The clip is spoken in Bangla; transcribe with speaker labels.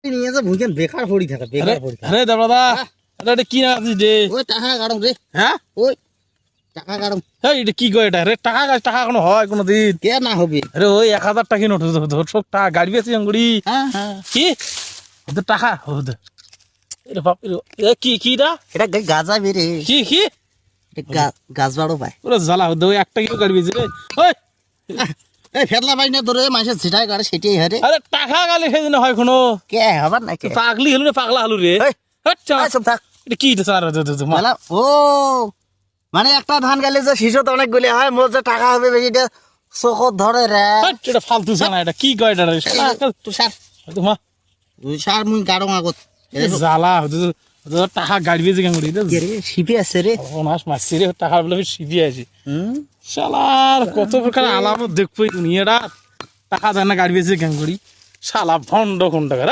Speaker 1: নিয়ে যা ভুইকেন বেকার পড়ি থাকে বেকার পড়ি থাকে।
Speaker 2: আরে দাদা এটা কি না আছিস রে?
Speaker 1: ওই টাকা কাটম রে,
Speaker 2: হ্যাঁ
Speaker 1: ওই টাকা কাটম।
Speaker 2: এই এটা কি কয় এটা রে? টাকা টাকা কোনো হয় কোনো দিন?
Speaker 1: কে না হবে?
Speaker 2: আরে ওই 1000 টাকা নোট সব টাকা গাড়ি বেশি আঙ্গুড়ি
Speaker 1: হ্যাঁ হ্যাঁ,
Speaker 2: কি ওদের টাকা ওদের এরে বাপ এ কি কি দা
Speaker 1: এটা গাজা বেরে,
Speaker 2: কি কি
Speaker 1: গাছ বাড়ো পায়।
Speaker 2: ওরে জ্বালা ওদের ওই একটা কিলো গাড়ি বেশি রে ওই
Speaker 1: এই ফেতলা পাই না ধরে মানুষের ছিটাই কাটে সেটাই হারে।
Speaker 2: আরে টাকা গালে সেদিন হয় কোনো
Speaker 1: কে হবার না কে?
Speaker 2: পাগলি হলু না পাগলা হলু রে
Speaker 1: এই,
Speaker 2: আচ্ছা
Speaker 1: এই সব থাক।
Speaker 2: এটা কি এটা স্যার
Speaker 1: বলা, ও মানে একটা ধান গেলে যে শিশু তো অনেক গুলি হয়, মোর যে টাকা হবে বেশিটা চোখত ধরে রে।
Speaker 2: এটা ফালতু জানা এটা কি কয় এটা রে
Speaker 1: তুষার
Speaker 2: তোমা
Speaker 1: তুষার মুই গাড়ো আগত
Speaker 2: জ্বালা ওদের টাকা গাড়ি বেশি কেন করি
Speaker 1: শিপে আছে রে।
Speaker 2: মাস মাসি রে টাকা বলে শিবি আছে
Speaker 1: হুম,
Speaker 2: শালার কত প্রকার আলামত দেখবো দুনিয়াটা টাকা দেয় না গাড়ি বেশি কেন করি শালা ভণ্ড কোন টাকা